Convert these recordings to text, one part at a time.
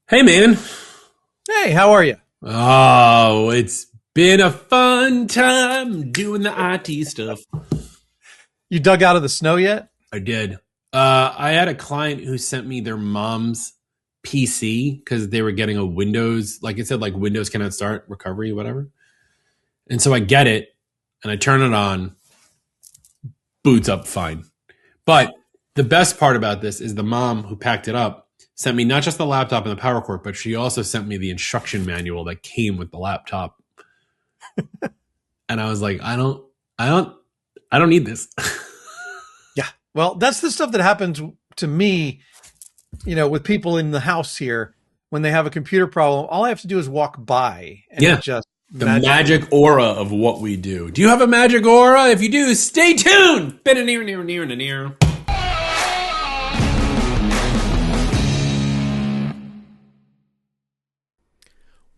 Hey, man. Hey, how are you? Oh, it's been a fun time doing the IT stuff. You dug out of the snow yet? I did. I had a client who sent me their mom's PC because they were getting a Windows, like it said, like Windows cannot start recovery, whatever. And so I get it and I turn it on, boots up fine. But the best part about this is the mom who packed it up sent me not just the laptop and the power cord, but she also sent me the instruction manual that came with the laptop. And I was like, I don't, I don't need this. Yeah. Well, that's the stuff that happens to me, with people in the house here when they have a computer problem. All I have to do is walk by and it Yeah. just The magically. magic aura of what we do. Do you have a magic aura? If you do, stay tuned. Near.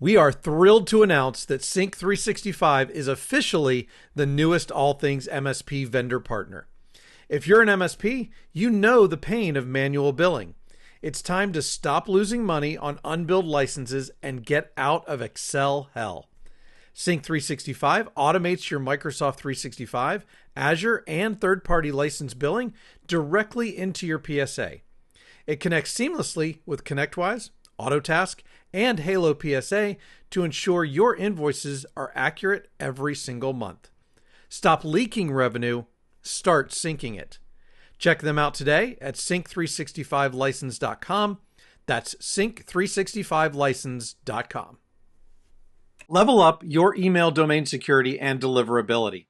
We are thrilled to announce that Sync 365 is officially the newest All Things MSP vendor partner. If you're an MSP, you know the pain of manual billing. It's time to stop losing money on unbilled licenses and get out of Excel hell. Sync 365 automates your Microsoft 365, Azure, and third-party license billing directly into your PSA. It connects seamlessly with ConnectWise, Autotask, and Halo PSA to ensure your invoices are accurate every single month. Stop leaking revenue, start syncing it. Check them out today at sync365license.com. That's sync365license.com. Level up your email domain security and deliverability.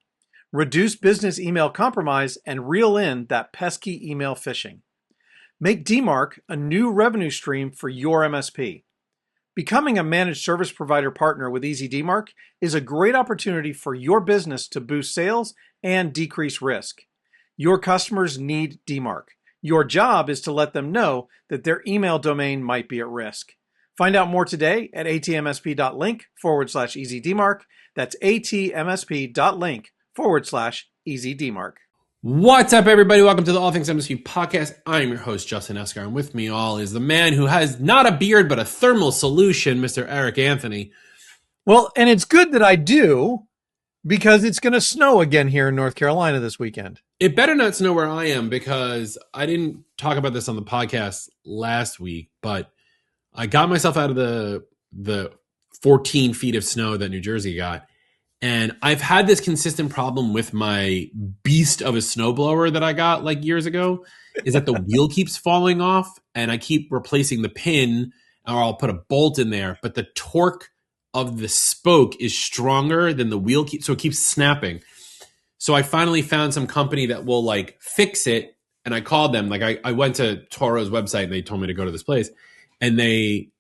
Reduce business email compromise and reel in that pesky email phishing. Make DMARC a new revenue stream for your MSP. Becoming a managed service provider partner with Easy DMARC is a great opportunity for your business to boost sales and decrease risk. Your customers need DMARC. Your job is to let them know that their email domain might be at risk. Find out more today at atmsp.link/EasyDMARC. That's atmsp.link/EasyDMARC. What's up, everybody? Welcome to the All Things MSP podcast. I'm your host, Justin Esgar, and with me all is the man who has not a beard but a thermal solution, Mr. Eric Anthony. Well, and it's good that I do because it's going to snow again here in North Carolina this weekend. It better not snow where I am because I didn't talk about this on the podcast last week, but I got myself out of the 14 feet of snow that New Jersey got. And I've had this consistent problem with my beast of a snowblower that I got like years ago, is that the wheel keeps falling off and I keep replacing the pin or I'll put a bolt in there, but the torque of the spoke is stronger than the wheel, so it keeps snapping. So I finally found some company that will like fix it. And I called them. Like I went to Toro's website and they told me to go to this place and they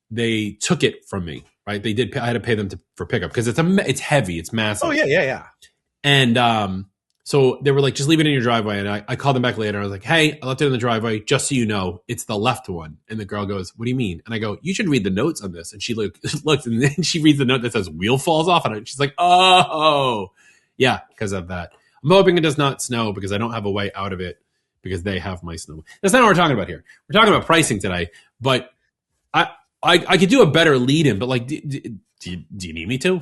took it from me. Right? They did. I had to pay them for pickup because it's heavy, it's massive. Oh, yeah. And so they were like, just leave it in your driveway. And I called them back later. I was like, hey, I left it in the driveway. Just so you know, it's the left one. And the girl goes, what do you mean? And I go, you should read the notes on this. And she looks and then she reads the note that says wheel falls off. And she's like, oh, yeah, because of that. I'm hoping it does not snow because I don't have a way out of it because they have my snow. That's not what we're talking about here. We're talking about pricing today. But I could do a better lead in, but like, do you need me to?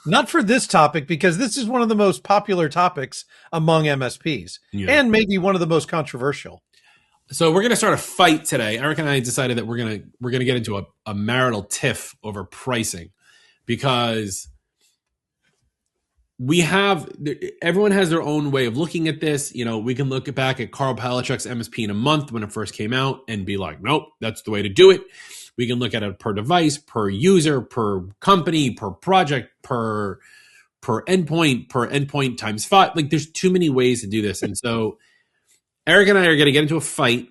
Not for this topic, because this is one of the most popular topics among MSPs Yeah. and maybe one of the most controversial. So we're gonna start a fight today. Eric and I decided that we're gonna get into a marital tiff over pricing because everyone has their own way of looking at this. You know, we can look back at Carl Palachuk's MSP in a month when it first came out and be like, nope, that's the way to do it. We can look at it per device, per user, per company, per project, per endpoint times 5. Like there's too many ways to do this. And so Eric and I are going to get into a fight,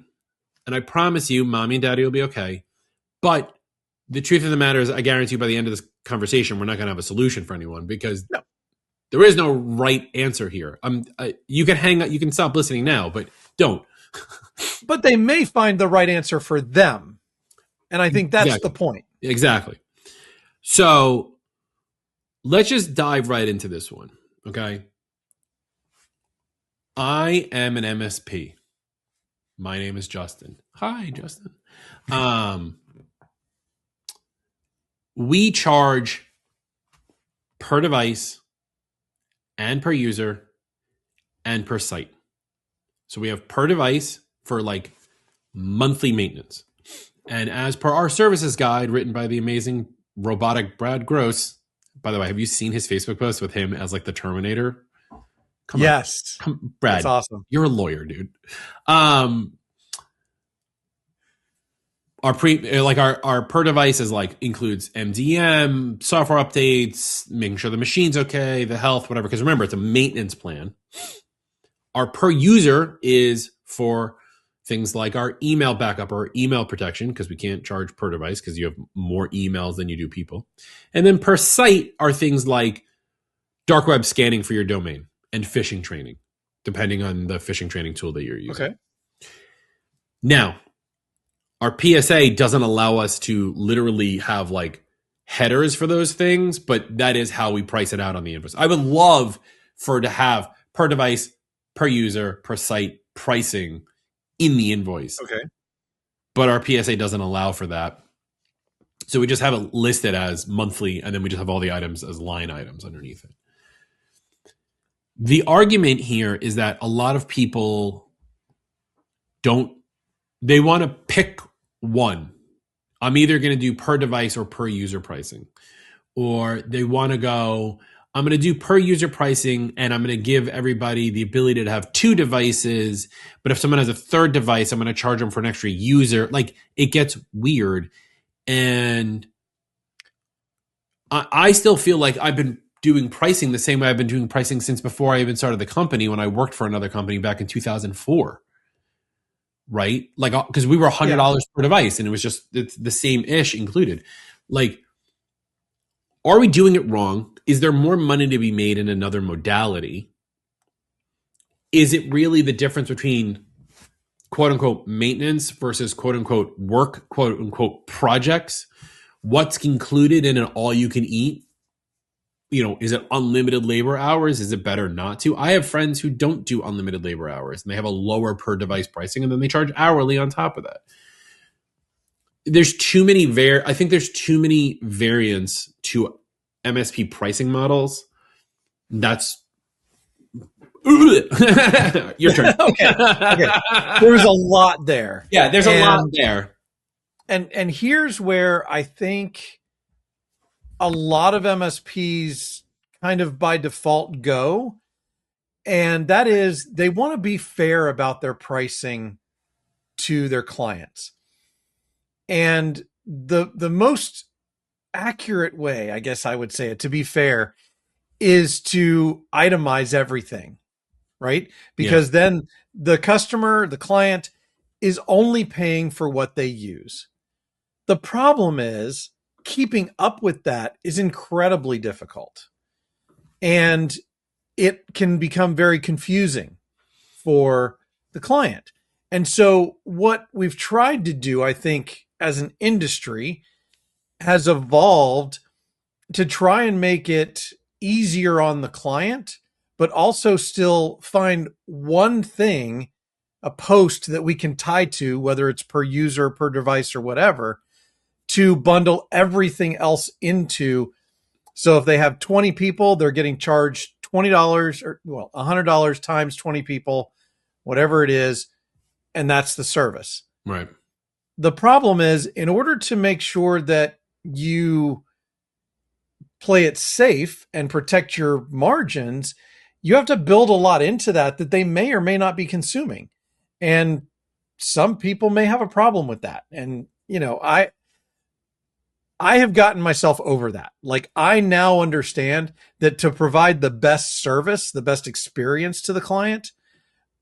and I promise you, mommy and daddy will be okay. But the truth of the matter is, I guarantee you by the end of this conversation, we're not going to have a solution for anyone because No. there is no right answer here. You can hang up, you can stop listening now, but don't. But they may find the right answer for them. And I think that's Exactly. the point. Exactly. So let's just dive right into this one. Okay. I am an MSP. My name is Justin. Hi, Justin. we charge per device and per user and per site. So we have per device for like monthly maintenance. And as per our services guide written by the amazing robotic Brad Gross, by the way, have you seen his Facebook post with him as like the Terminator? Come on. Yes. Brad. That's awesome. You're a lawyer, dude. Our per device is like includes MDM, software updates, making sure the machine's okay, the health, whatever. Because remember, it's a maintenance plan. Our per user is for things like our email backup or email protection, because we can't charge per device because you have more emails than you do people. And then per site are things like dark web scanning for your domain and phishing training, depending on the phishing training tool that you're using. Okay. Now, our PSA doesn't allow us to literally have like headers for those things, but that is how we price it out on the invoice. I would love for to have per device, per user, per site pricing in the invoice. Okay. But our PSA doesn't allow for that. So we just have it listed as monthly, and then we just have all the items as line items underneath it. The argument here is that a lot of people they want to pick one. I'm either going to do per device or per user pricing. Or they want to go, I'm going to do per user pricing and I'm going to give everybody the ability to have 2 devices. But if someone has a 3rd device, I'm going to charge them for an extra user. Like, it gets weird. And I still feel like I've been doing pricing the same way I've been doing pricing since before I even started the company, when I worked for another company back in 2004. Right? Like, because we were $100 per device and it's the same ish included. Like, are we doing it wrong? Is there more money to be made in another modality? Is it really the difference between quote unquote maintenance versus quote unquote work, quote unquote projects? What's included in an all you can eat? Is it unlimited labor hours? Is it better not to? I have friends who don't do unlimited labor hours and they have a lower per device pricing and then they charge hourly on top of that. There's too many I think there's too many variants to MSP pricing models. That's your turn. Okay. There's a lot there. Yeah, there's a lot there. And here's where I think a lot of MSPs kind of by default go. And that is, they want to be fair about their pricing to their clients. And the most accurate way, I guess I would say it, to be fair, is to itemize everything, right? Because then the customer, the client, is only paying for what they use. The problem is keeping up with that is incredibly difficult. And it can become very confusing for the client. And so what we've tried to do, I think, as an industry, has evolved to try and make it easier on the client, but also still find one thing, a post that we can tie to, whether it's per user, per device, or whatever, to bundle everything else into. So if they have 20 people, they're getting charged $20 or $100 times 20 people, whatever it is. And that's the service. Right. The problem is, in order to make sure that you play it safe and protect your margins, you have to build a lot into that they may or may not be consuming. And some people may have a problem with that. And, I have gotten myself over that. Like, I now understand that to provide the best service, the best experience to the client,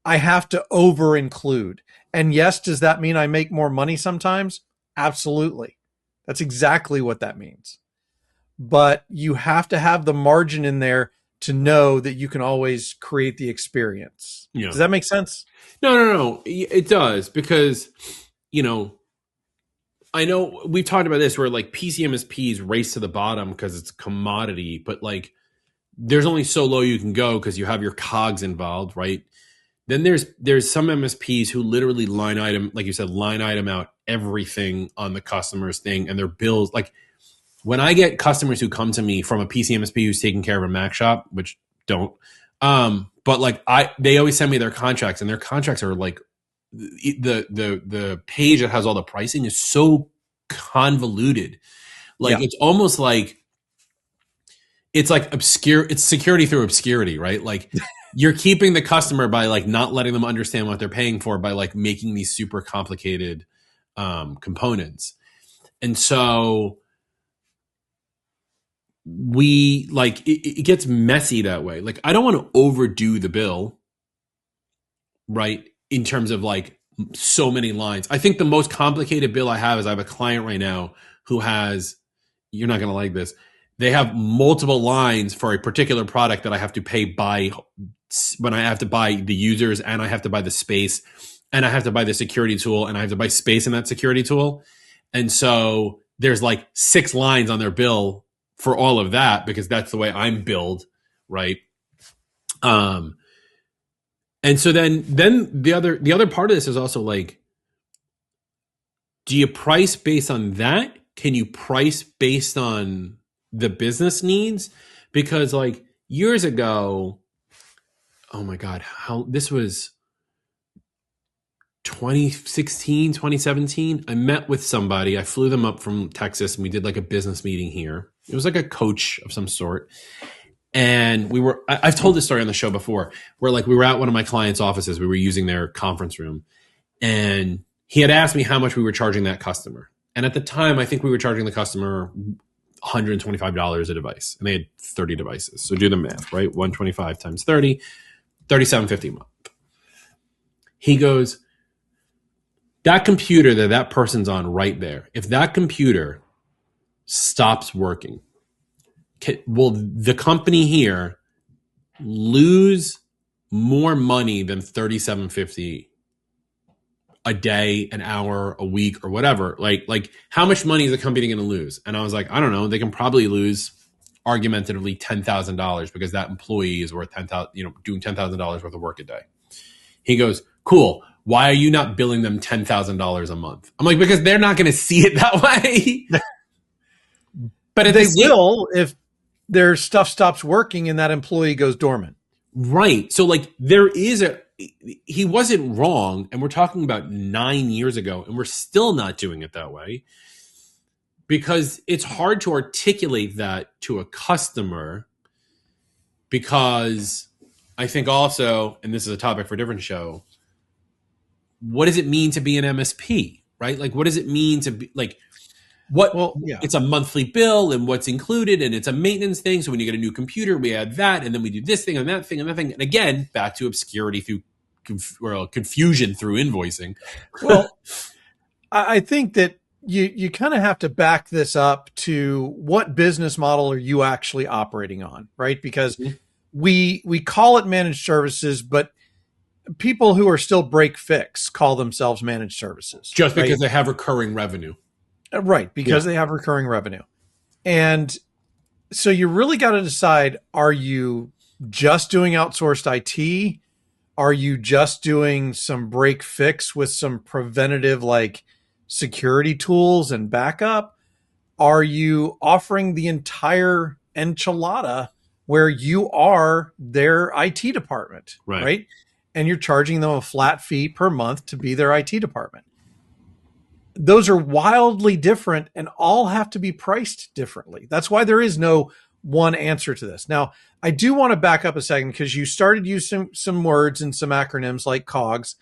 I have to over include. And yes, does that mean I make more money sometimes? Absolutely. That's exactly what that means. But you have to have the margin in there to know that you can always create the experience. Yeah. Does that make sense? No. It does, because, I know we've talked about this where like PCMSPs race to the bottom because it's a commodity, but like there's only so low you can go because you have your cogs involved, right? Then there's some MSPs who literally line item, like you said, line item out everything on the customer's thing, and their bills. Like, when I get customers who come to me from a PC MSP who's taking care of a Mac shop, which don't, but like they always send me their contracts, and their contracts are like the page that has all the pricing is so convoluted. Like it's almost like it's like obscure. It's security through obscurity, right? Like you're keeping the customer by like not letting them understand what they're paying for by like making these super complicated components. And so we like it gets messy that way. Like I don't want to overdo the bill, right? In terms of like so many lines. I think the most complicated bill I have is I have a client right now who has, you're not going to like this. They have multiple lines for a particular product that I have to pay by when I have to buy the users, and I have to buy the space, and I have to buy the security tool, and I have to buy space in that security tool. And so there's like 6 lines on their bill for all of that because that's the way I'm billed, right? And so then the other part of this is also like, do you price based on that? Can you price based on the business needs? Because like years ago, oh my God, how this was 2016, 2017. I met with somebody. I flew them up from Texas and we did like a business meeting here. It was like a coach of some sort. And I've told this story on the show before, where like we were at one of my clients' offices. We were using their conference room. And he had asked me how much we were charging that customer. And at the time, I think we were charging the customer $125 a device. And they had 30 devices. So do the math, right? 125 times 30, $37.50 a month. He goes, that computer that person's on right there, if that computer stops working, will the company here lose more money than $37.50 a day, an hour, a week, or whatever? Like how much money is the company going to lose? And I was like, I don't know. They can probably lose argumentatively $10,000 because that employee is worth $10,000, doing $10,000 worth of work a day. He goes, cool. Why are you not billing them $10,000 a month? I'm like, because they're not going to see it that way. But they will if their stuff stops working and that employee goes dormant. Right. So like he wasn't wrong. And we're talking about 9 years ago and we're still not doing it that way because it's hard to articulate that to a customer, because I think also, and this is a topic for a different show, what does it mean to be an MSP, right? Like, what does it mean to be like, it's a monthly bill and what's included, and it's a maintenance thing. So when you get a new computer, we add that, and then we do this thing and that thing and that thing. And again, back to obscurity through confusion through invoicing. Well, I think that you kind of have to back this up to what business model are you actually operating on, right? Because we call it managed services, but people who are still break fix call themselves managed services. Just because they have recurring revenue. Right, because they have recurring revenue. And so you really got to decide, are you just doing outsourced IT? Are you just doing some break fix with some preventative like security tools and backup? Are you offering the entire enchilada where you are their IT department, right? And you're charging them a flat fee per month to be their IT department? Those are wildly different and all have to be priced differently. That's why there is no one answer to this. Now, I do want to back up a second because you started using some words and some acronyms like COGS,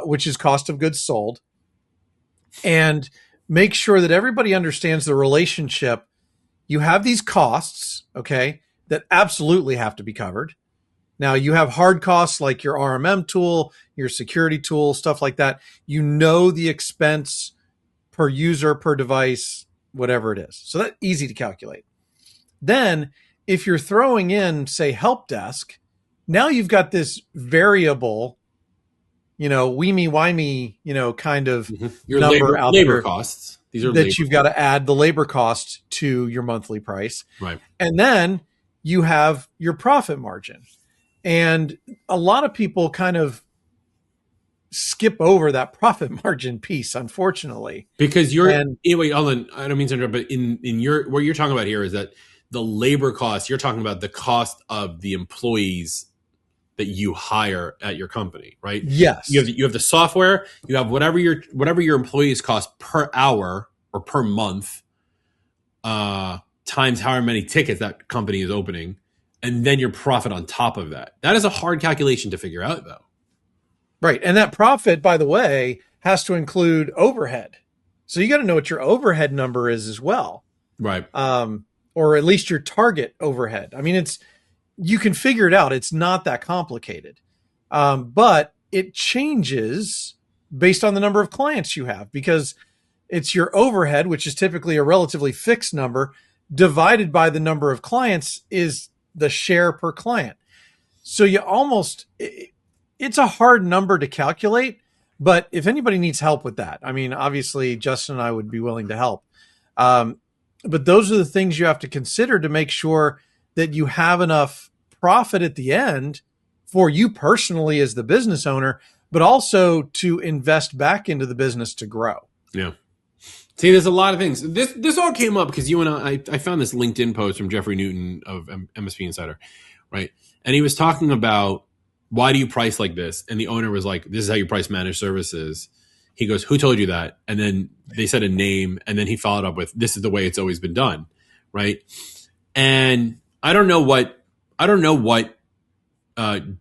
which is cost of goods sold, and make sure that everybody understands the relationship. You have these costs, okay, that absolutely have to be covered. Now, you have hard costs like your RMM tool, your security tool, stuff like that. You know the expense per user, per device, whatever it is. So that's easy to calculate. Then, if you're throwing in, say, help desk, now you've got this variable, weemy, wimey, kind of your number out labor there costs. These are that you've got to add the labor cost to your monthly price. Right. And then you have your profit margin. And a lot of people kind of skip over that profit margin piece, unfortunately. Because you're And anyway, Ellen, I don't mean to interrupt, but in your what you're talking about here is that the labor cost, you're talking about the cost of the employees that you hire at your company, right? yes, You have the software, you have whatever your employees cost per hour or per month, times however many tickets that company is opening, and then your profit on top of that. That is a hard calculation to figure out, though. right. And that profit, by the way, has to include overhead. So you got to know what your overhead number is as well. Right. Or at least your target overhead. I mean, you can figure it out. It's not that complicated. But it changes based on the number of clients you have, because it's your overhead, which is typically a relatively fixed number, divided by the number of clients is the share per client. So it's a hard number to calculate, but if anybody needs help with that, I mean, obviously Justin and I would be willing to help. But those are the things you have to consider to make sure that you have enough profit at the end for you personally as the business owner, but also to invest back into the business to grow. Yeah. See, there's a lot of things. This all came up because you and I found this LinkedIn post from Jeffrey Newton of MSP Insider, right? And he was talking about, why do you price like this? And the owner was like, this is how you price managed services. He goes, who told you that? And then they said a name, and then he followed up with, this is the way it's always been done, right? And I don't know what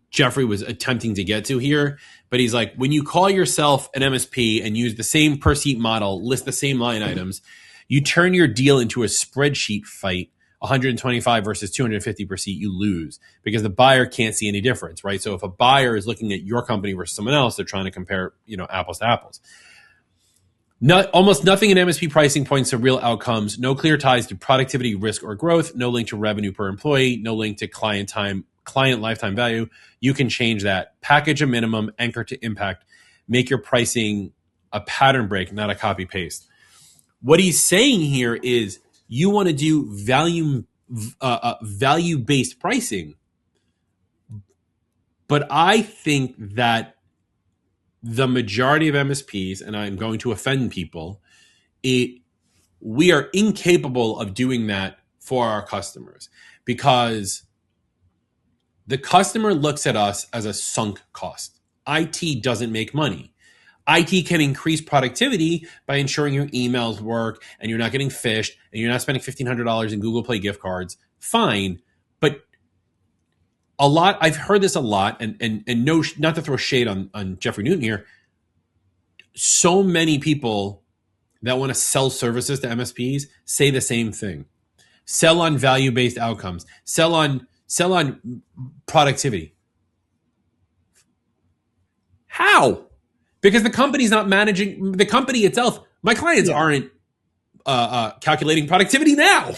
Jeffrey was attempting to get to here, but he's like, when you call yourself an MSP and use the same per seat model, list the same line items, you turn your deal into a spreadsheet fight. 125 versus 250 per seat, you lose because the buyer can't see any difference, right? So if a buyer is looking at your company versus someone else, they're trying to compare, apples to apples. Almost nothing in MSP pricing points to real outcomes. No clear ties to productivity, risk, or growth. No link to revenue per employee. No link to client lifetime value. You can change that. Package a minimum, anchor to impact. Make your pricing a pattern break, not a copy paste. What he's saying here is, you want to do value-based pricing. But I think that the majority of MSPs, and I'm going to offend people, we are incapable of doing that for our customers, because the customer looks at us as a sunk cost. IT doesn't make money. IT can increase productivity by ensuring your emails work and you're not getting phished and you're not spending $1,500 in Google Play gift cards. Fine. But I've heard this a lot, and no, not to throw shade on Jeffrey Newton here. So many people that want to sell services to MSPs say the same thing. Sell on value-based outcomes. Sell on productivity. How? Because the company's not managing the company itself. My clients aren't calculating productivity now.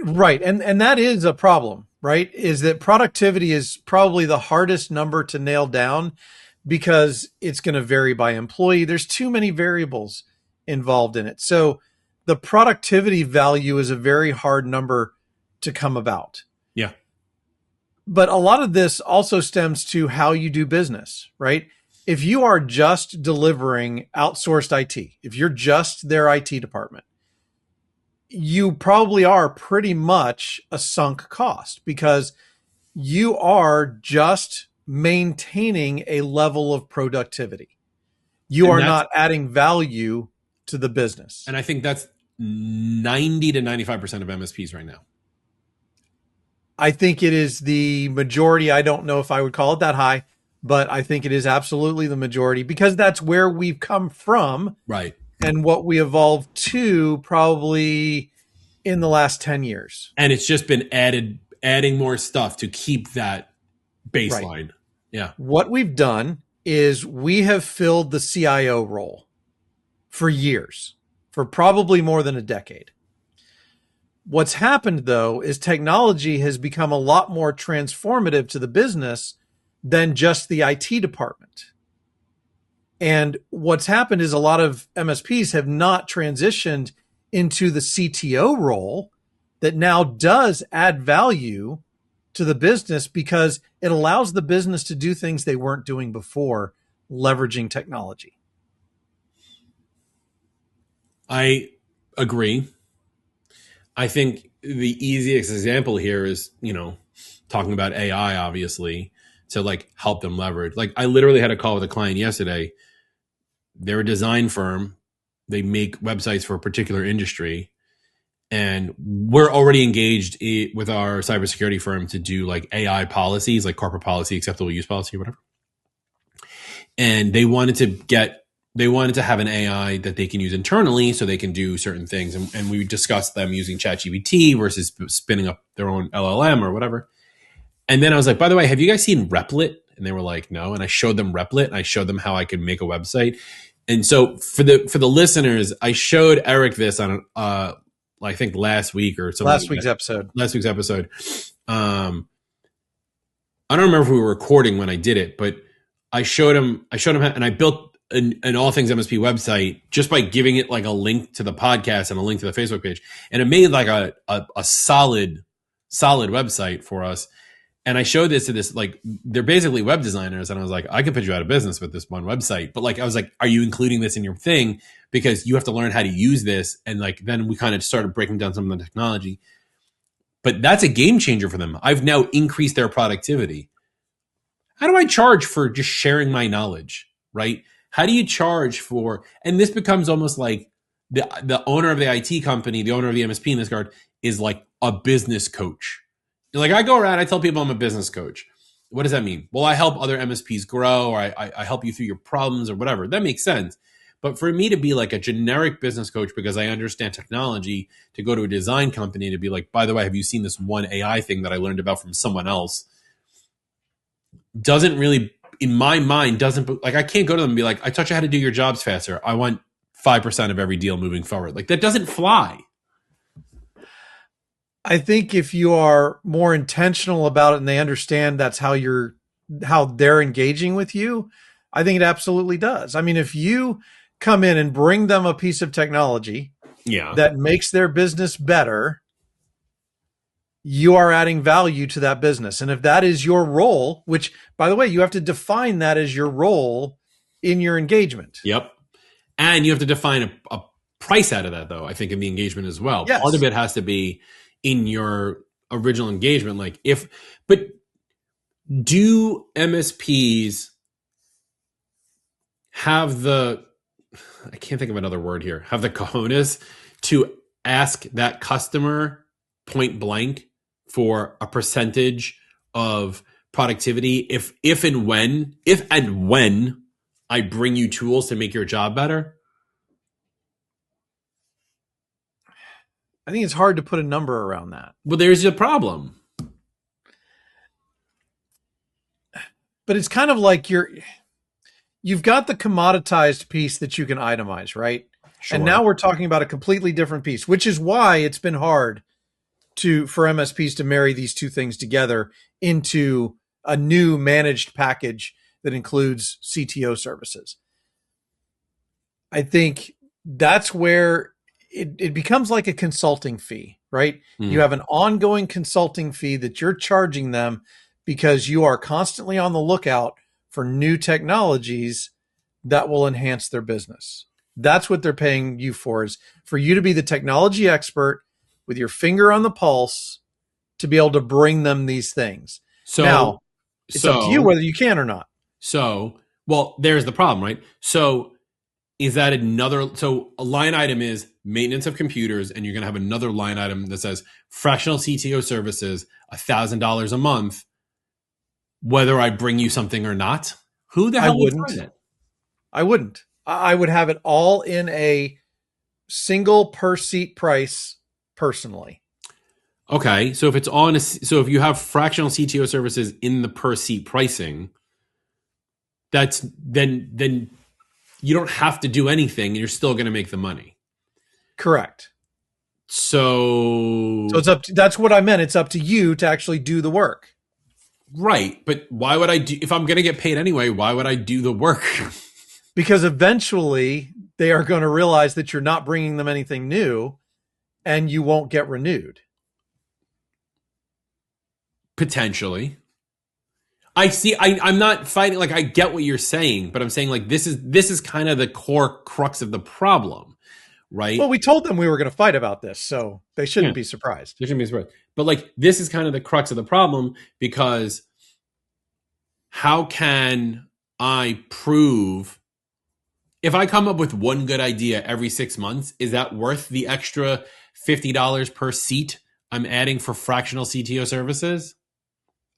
Right. And that is a problem, right? Is that productivity is probably the hardest number to nail down because it's going to vary by employee. There's too many variables involved in it. So the productivity value is a very hard number to come about. Yeah. But a lot of this also stems to how you do business, right? If you are just delivering outsourced IT, if you're just their IT department, you probably are pretty much a sunk cost because you are just maintaining a level of productivity. You are not adding value to the business. And I think that's 90 to 95% of MSPs right now. I think it is the majority. I don't know if I would call it that high, but I think it is absolutely the majority because that's where we've come from. Right. And what we evolved to probably in the last 10 years. And it's just been adding more stuff to keep that baseline. Right. Yeah. What we've done is we have filled the CIO role for years, for probably more than a decade. What's happened, though, is technology has become a lot more transformative to the business than just the IT department. And what's happened is a lot of MSPs have not transitioned into the CTO role that now does add value to the business because it allows the business to do things they weren't doing before, leveraging technology. I agree. I think the easiest example here is, talking about AI, obviously, to like help them leverage. Like I literally had a call with a client yesterday. They're a design firm. They make websites for a particular industry. And we're already engaged with our cybersecurity firm to do like AI policies, like corporate policy, acceptable use policy, or whatever. And they wanted to have an AI that they can use internally so they can do certain things. And we discussed them using ChatGPT versus spinning up their own LLM or whatever. And then I was like, by the way, have you guys seen Replit? And they were like, no. And I showed them Replit and I showed them how I could make a website. And so for the listeners, I showed Eric this on I think last week or something. Last week's episode. I don't remember if we were recording when I did it, but I showed him and I built an All Things MSP website just by giving it like a link to the podcast and a link to the Facebook page. And it made like a solid website for us. And I showed this to this, like, they're basically web designers. And I was like, I could put you out of business with this one website. But like, I was like, are you including this in your thing? Because you have to learn how to use this. And like, then we kind of started breaking down some of the technology. But that's a game changer for them. I've now increased their productivity. How do I charge for just sharing my knowledge, right? How do you charge for, and this becomes almost like the owner of the IT company, the owner of the MSP in this regard is like a business coach. Like I go around, I tell people I'm a business coach. What does that mean? Well, I help other MSPs grow, or I help you through your problems or whatever. That makes sense. But for me to be like a generic business coach because I understand technology, to go to a design company to be like, by the way, have you seen this one AI thing that I learned about from someone else? Doesn't really, in my mind, like I can't go to them and be like, I taught you how to do your jobs faster. I want 5% of every deal moving forward. Like that doesn't fly. I think if you are more intentional about it and they understand that's how they're engaging with you, I think it absolutely does. I mean, if you come in and bring them a piece of technology that makes their business better, you are adding value to that business. And if that is your role, which by the way, you have to define that as your role in your engagement. Yep. And you have to define a price out of that though, I think in the engagement as well. Yes. Part of it has to be in your original engagement. Like do MSPs have I can't think of another word here, have the cojones to ask that customer point blank for a percentage of productivity if and when I bring you tools to make your job better? I think it's hard to put a number around that. Well, there's a problem. But it's kind of like you've got the commoditized piece that you can itemize, right? Sure. And now we're talking about a completely different piece, which is why it's been hard for MSPs to marry these two things together into a new managed package that includes CTO services. I think that's where it becomes like a consulting fee, right? Mm. You have an ongoing consulting fee that you're charging them because you are constantly on the lookout for new technologies that will enhance their business. That's what they're paying you for, is for you to be the technology expert with your finger on the pulse to be able to bring them these things. So now, it's up to you whether you can or not. So, well, there's the problem, right? So is that so a line item is maintenance of computers, and you're going to have another line item that says fractional CTO services, $1,000 a month, whether I bring you something or not? Who the hell would find it? I wouldn't. I would have it all in a single per seat price personally. Okay. So if if you have fractional CTO services in the per seat pricing, then you don't have to do anything and you're still going to make the money. Correct. So it's that's what I meant. It's up to you to actually do the work. Right. But why would if I'm going to get paid anyway, why would I do the work? Because eventually they are going to realize that you're not bringing them anything new and you won't get renewed. Potentially. I see. I'm not fighting. Like I get what you're saying, but I'm saying like this is kind of the core crux of the problem, Well, right? we told them we were going to fight about this, so they Yeah, shouldn't be surprised. there shouldn't be a surprise. But like this is kind of the crux of the problem because how can I prove if I come up with one good idea every 6 months, is that worth the extra $50 per seat I'm adding for fractional CTO services?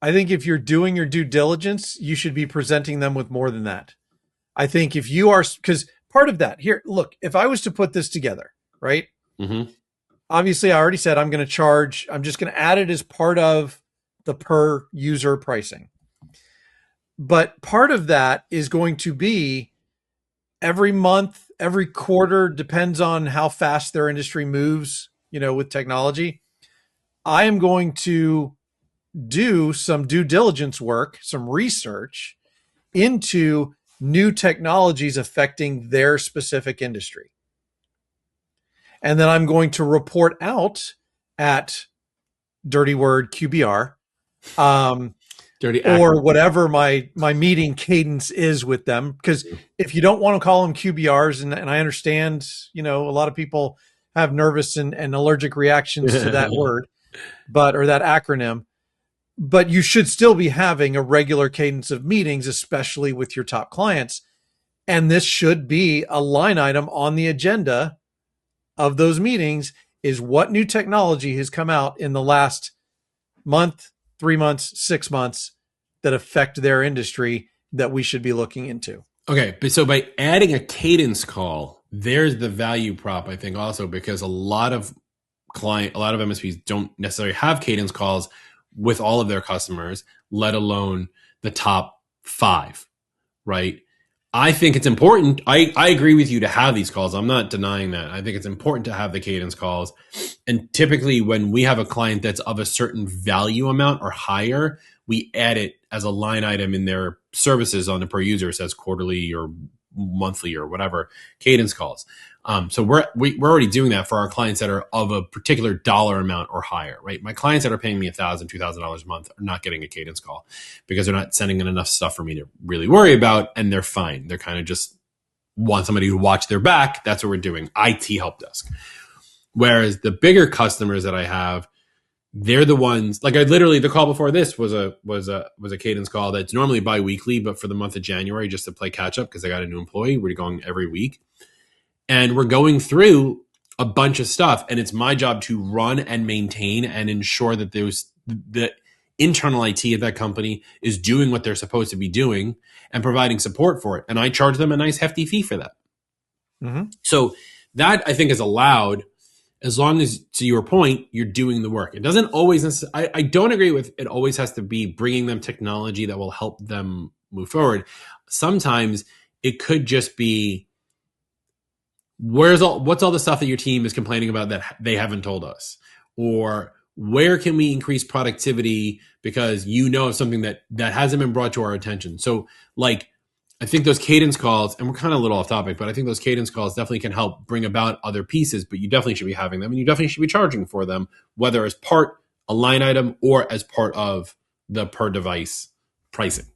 I think if you're doing your due diligence, you should be presenting them with more than that. I think if you are, because part of that here, look, if I was to put this together, right? Mm-hmm. Obviously, I already said I'm going to charge, I'm just going to add it as part of the per user pricing. But part of that is going to be every month, every quarter, depends on how fast their industry moves, with technology. I am going to do some due diligence work, some research into new technologies affecting their specific industry. And then I'm going to report out at dirty word QBR, Dirty or acronym. whatever my meeting cadence is with them. Because if you don't want to call them QBRs, and I understand, a lot of people have nervous and allergic reactions to that word, or that acronym, but you should still be having a regular cadence of meetings, especially with your top clients. And this should be a line item on the agenda of those meetings, is what new technology has come out in the last month, 3 months, 6 months that affect their industry that we should be looking into. Okay, but so by adding a cadence call, there's the value prop, I think, also because a lot of MSPs don't necessarily have cadence calls with all of their customers, let alone the top 5, right? I think it's important. I agree with you to have these calls. I'm not denying that. I think it's important to have the cadence calls. And typically when we have a client that's of a certain value amount or higher, we add it as a line item in their services on the per user. It says quarterly or monthly or whatever cadence calls. So we're already doing that for our clients that are of a particular dollar amount or higher, right? My clients that are paying me $1,000, $2,000 a month are not getting a cadence call because they're not sending in enough stuff for me to really worry about, and they're fine. They're kind of just want somebody to watch their back. That's what we're doing. IT help desk. Whereas the bigger customers that I have, they're the ones like the call before this was a cadence call that's normally bi-weekly, but for the month of January, just to play catch up because I got a new employee, we're going every week. And we're going through a bunch of stuff, and it's my job to run and maintain and ensure that the internal IT at that company is doing what they're supposed to be doing and providing support for it. And I charge them a nice hefty fee for that. Mm-hmm. So that I think is allowed as long as, to your point, you're doing the work. It doesn't always, I don't agree with it always has to be bringing them technology that will help them move forward. Sometimes it could just be, what's all the stuff that your team is complaining about that they haven't told us? Or where can we increase productivity because of something that hasn't been brought to our attention? So like, I think those cadence calls, and we're kind of a little off topic, but I think those cadence calls definitely can help bring about other pieces, but you definitely should be having them and you definitely should be charging for them, whether as a line item or as part of the per device pricing.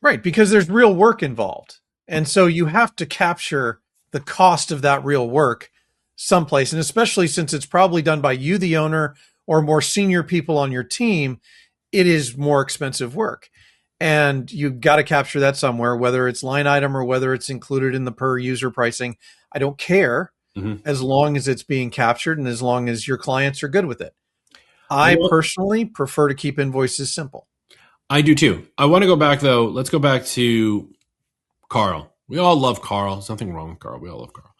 Right, because there's real work involved. And so you have to capture the cost of that real work someplace. And especially since it's probably done by you, the owner, or more senior people on your team, it is more expensive work. And you've got to capture that somewhere, whether it's line item or whether it's included in the per user pricing. I don't care, as long as it's being captured and as long as your clients are good with it. I personally prefer to keep invoices simple. I do too. I want to go back though. Let's go back to Carl. We all love Carl. There's nothing wrong with Carl. We all love Carl.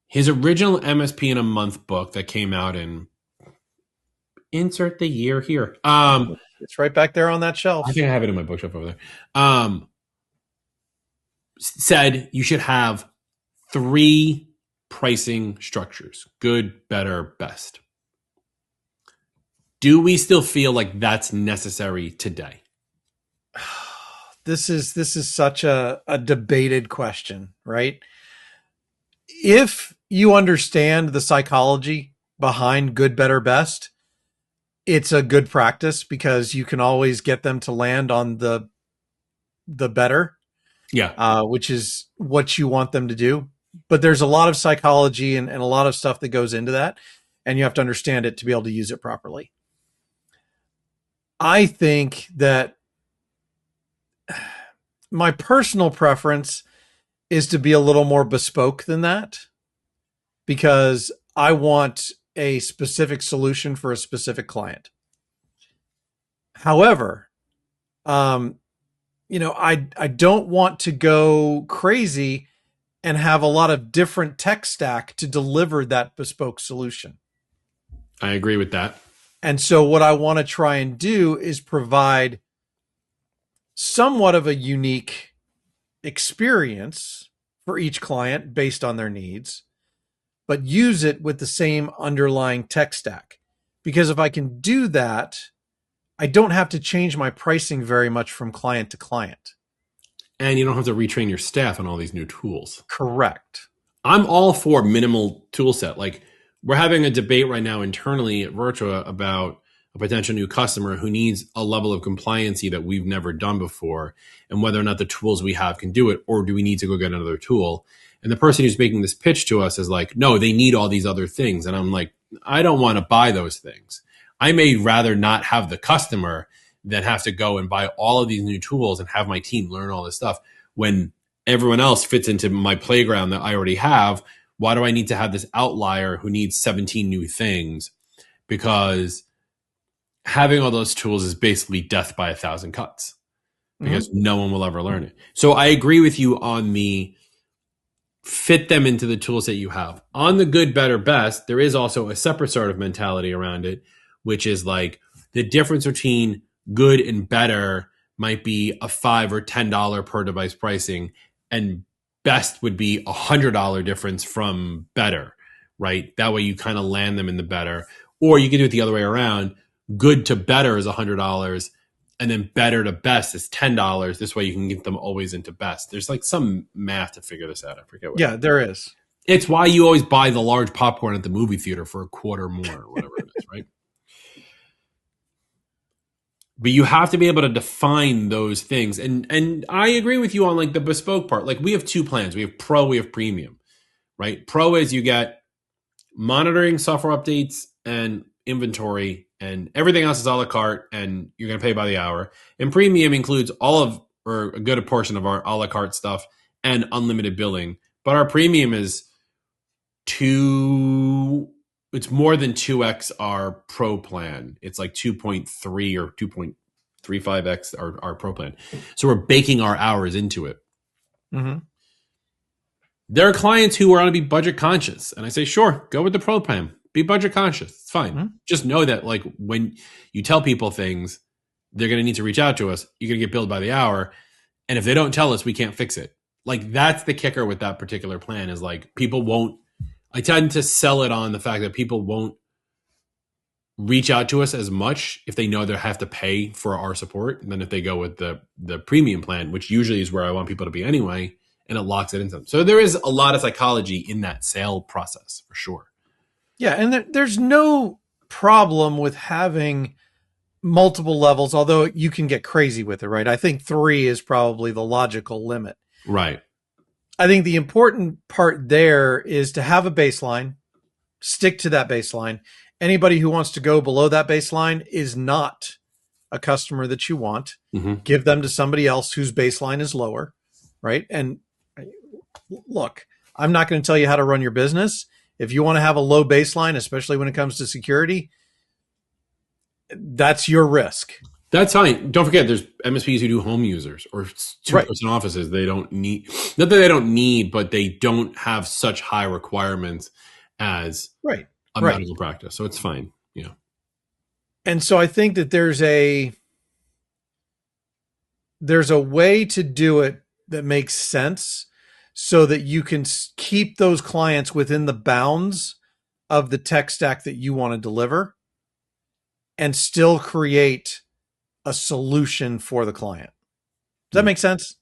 His original MSP in a Month book that came out in, insert the year here. It's right back there on that shelf. I think I have it in my bookshelf over there. Said you should have 3 pricing structures: good, better, best. Do we still feel like that's necessary today? This is such a debated question, right? If you understand the psychology behind good, better, best, it's a good practice because you can always get them to land on the better, Yeah, which is what you want them to do. But there's a lot of psychology and a lot of stuff that goes into that, and you have to understand it to be able to use it properly. I think that my personal preference is to be a little more bespoke than that because I want a specific solution for a specific client. However, I don't want to go crazy and have a lot of different tech stack to deliver that bespoke solution. I agree with that. And so what I want to try and do is provide somewhat of a unique experience for each client based on their needs, but use it with the same underlying tech stack. Because if I can do that, I don't have to change my pricing very much from client to client. And you don't have to retrain your staff on all these new tools. Correct. I'm all for minimal tool set. Like we're having a debate right now internally at Virtua about a potential new customer who needs a level of compliancy that we've never done before and whether or not the tools we have can do it, or do we need to go get another tool? And the person who's making this pitch to us is like, no, they need all these other things. And I'm like, I don't want to buy those things. I may rather not have the customer than have to go and buy all of these new tools and have my team learn all this stuff when everyone else fits into my playground that I already have. Why do I need to have this outlier who needs 17 new things? Because having all those tools is basically death by 1,000 cuts because no one will ever learn it. So I agree with you on the fit them into the tools that you have. On the good, better, best, there is also a separate sort of mentality around it, which is like the difference between good and better might be a $5 or $10 per device pricing, and best would be $100 difference from better, right? That way you kind of land them in the better. Or you can do it the other way around. Good to better is $100, and then better to best is $10. This way you can get them always into best. There's like some math to figure this out. I forget what. Yeah, there is. It's why you always buy the large popcorn at the movie theater for a quarter more or whatever it is, right? But you have to be able to define those things. And I agree with you on like the bespoke part. Like we have two plans. We have Pro, we have Premium, right? Pro is you get monitoring, software updates, and inventory, and everything else is a la carte, and you're going to pay by the hour. And Premium includes all of, or a good portion of our a la carte stuff and unlimited billing. But our Premium is it's more than 2x our Pro plan. It's like 2.3 or 2.35x our Pro plan. So we're baking our hours into it. Mm-hmm. There are clients who want to be budget conscious, and I say, sure, go with the Pro plan. Be budget conscious. It's fine. Mm-hmm. Just know that like when you tell people things, they're going to need to reach out to us. You're going to get billed by the hour. And if they don't tell us, we can't fix it. Like that's the kicker with that particular plan is like people won't, I tend to sell it on the fact that people won't reach out to us as much if they know they have to pay for our support than if they go with the premium plan, which usually is where I want people to be anyway, and it locks it into them. So there is a lot of psychology in that sale process for sure. Yeah, and there's no problem with having multiple levels, although you can get crazy with it, right? I think 3 is probably the logical limit. Right. I think the important part there is to have a baseline, stick to that baseline. Anybody who wants to go below that baseline is not a customer that you want. Mm-hmm. Give them to somebody else whose baseline is lower, right? And look, I'm not going to tell you how to run your business. If you want to have a low baseline, especially when it comes to security, that's your risk. That's fine. Don't forget, there's MSPs who do home users or two-person offices. They don't need, not that they don't need, but they don't have such high requirements as a medical practice. So it's fine. Yeah. And so I think that there's a way to do it that makes sense so that you can keep those clients within the bounds of the tech stack that you want to deliver and still create a solution for the client. Does that make sense?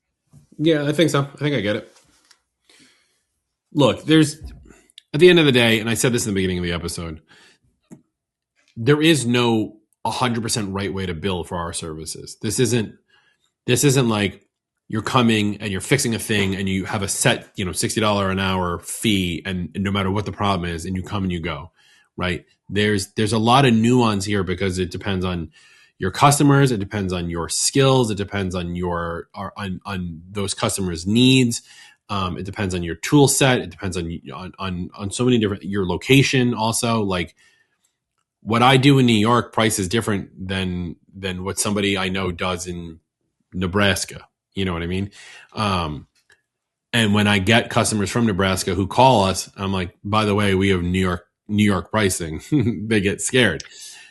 Yeah, I think so. I think I get it. Look, there's, at the end of the day, and I said this in the beginning of the episode, there is no 100% right way to bill for our services. This isn't like you're coming and you're fixing a thing and you have a set, $60 an hour fee, and no matter what the problem is, and you come and you go, right? There's a lot of nuance here because it depends on your customers, it depends on your skills, it depends on on those customers' needs, it depends on your tool set, it depends on so many different, your location also. Like what I do in New York, price is different than what somebody I know does in Nebraska. You know what I mean? And when I get customers from Nebraska who call us, I'm like, by the way, we have New York pricing. They get scared.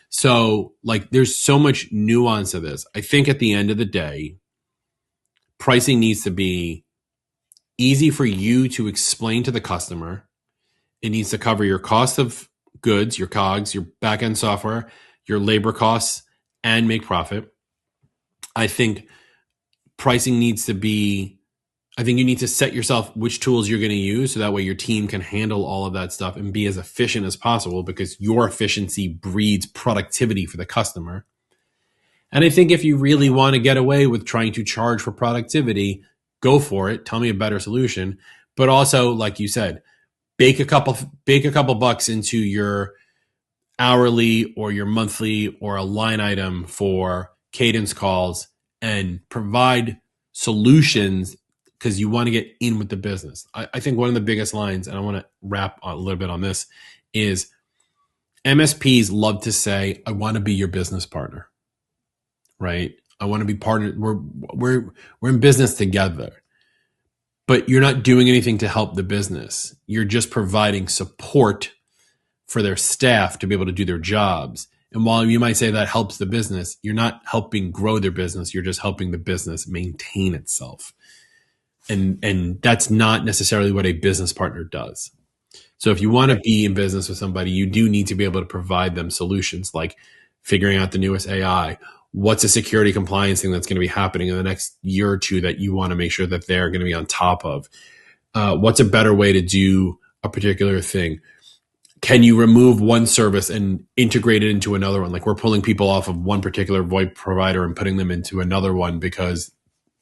So like, there's so much nuance to this. I think at the end of the day, pricing needs to be easy for you to explain to the customer. It needs to cover your cost of goods, your COGS, your back-end software, your labor costs, and make profit. I think pricing needs to be, I think you need to set yourself which tools you're going to use so that way your team can handle all of that stuff and be as efficient as possible, because your efficiency breeds productivity for the customer. And I think if you really want to get away with trying to charge for productivity, go for it. Tell me a better solution. But also, like you said, bake a couple bucks into your hourly or your monthly or a line item for cadence calls and provide solutions, because you want to get in with the business. I think one of the biggest lines, and I want to wrap a little bit on this, is MSPs love to say, I want to be your business partner, right? I want to be partner. We're in business together, but you're not doing anything to help the business. You're just providing support for their staff to be able to do their jobs. And while you might say that helps the business, you're not helping grow their business. You're just helping the business maintain itself. And that's not necessarily what a business partner does. So if you want to be in business with somebody, you do need to be able to provide them solutions like figuring out the newest AI. What's a security compliance thing that's going to be happening in the next year or two that you want to make sure that they're going to be on top of? What's a better way to do a particular thing? Can you remove one service and integrate it into another one? Like we're pulling people off of one particular VoIP provider and putting them into another one because,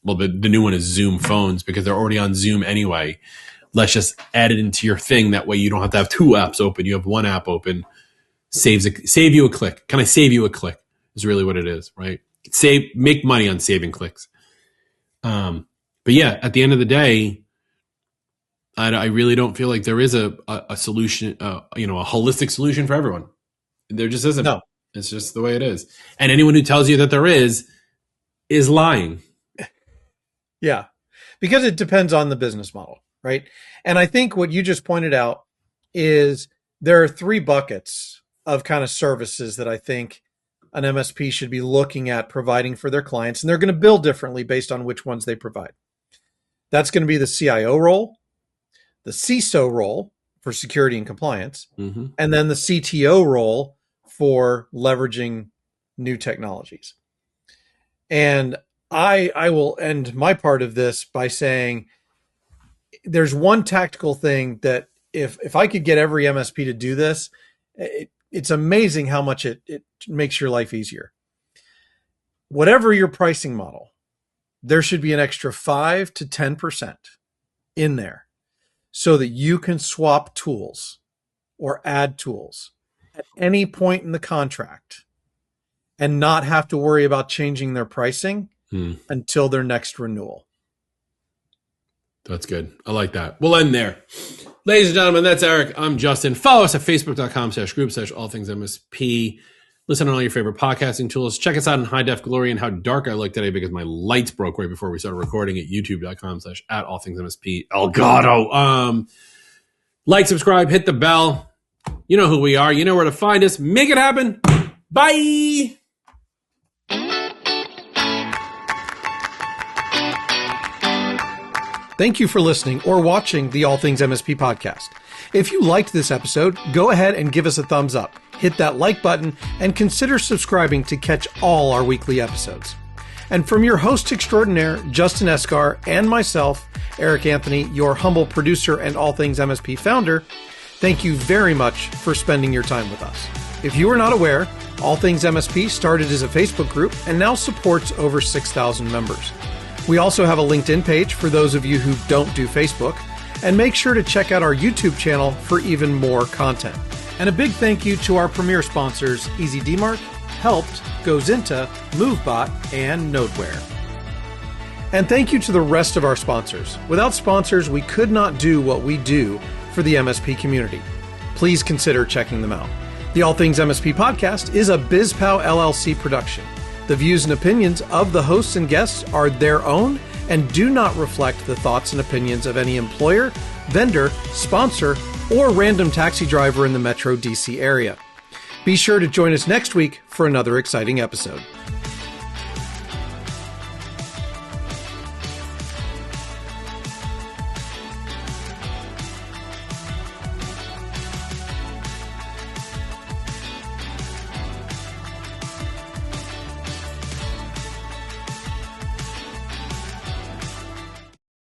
well, the new one is Zoom phones because they're already on Zoom anyway. Let's just add it into your thing. That way you don't have to have two apps open. You have one app open. Save you a click. Can I save you a click? Is really what it is, right? Make money on saving clicks. But yeah, at the end of the day, I really don't feel like there is a solution, a holistic solution for everyone. There just isn't. No. It's just the way it is. And anyone who tells you that there is lying. Yeah, because it depends on the business model, right? And I think what you just pointed out is there are three buckets of kind of services that I think an MSP should be looking at providing for their clients, and they're going to bill differently based on which ones they provide. That's going to be the CIO role, the CISO role for security and compliance, and then the CTO role for leveraging new technologies. And I will end my part of this by saying there's one tactical thing that if I could get every MSP to do this, it's amazing how much it makes your life easier. Whatever your pricing model, there should be an extra 5 to 10% in there so that you can swap tools or add tools at any point in the contract and not have to worry about changing their pricing until their next renewal. That's good. I like that. We'll end there. Ladies and gentlemen, that's Eric. I'm Justin. Follow us at facebook.com/group/allthingsmsp. Listen on all your favorite podcasting tools. Check us out in high def glory and how dark I look today because my lights broke right before we started recording at youtube.com/@allthingsmsp. Elgato. Like, subscribe, hit the bell. You know who we are. You know where to find us. Make it happen. Bye. Thank you for listening or watching the All Things MSP podcast. If you liked this episode, go ahead and give us a thumbs up, hit that like button, and consider subscribing to catch all our weekly episodes. And from your host extraordinaire, Justin Esgar, and myself, Eric Anthony, your humble producer and All Things MSP founder, thank you very much for spending your time with us. If you are not aware, All Things MSP started as a Facebook group and now supports over 6,000 members. We also have a LinkedIn page for those of you who don't do Facebook, and make sure to check out our YouTube channel for even more content. And a big thank you to our premier sponsors, EasyDmark, Helped, GoZinta, MoveBot, and Nodeware. And thank you to the rest of our sponsors. Without sponsors, we could not do what we do for the MSP community. Please consider checking them out. The All Things MSP podcast is a BizPow LLC production. The views and opinions of the hosts and guests are their own and do not reflect the thoughts and opinions of any employer, vendor, sponsor, or random taxi driver in the Metro DC area. Be sure to join us next week for another exciting episode.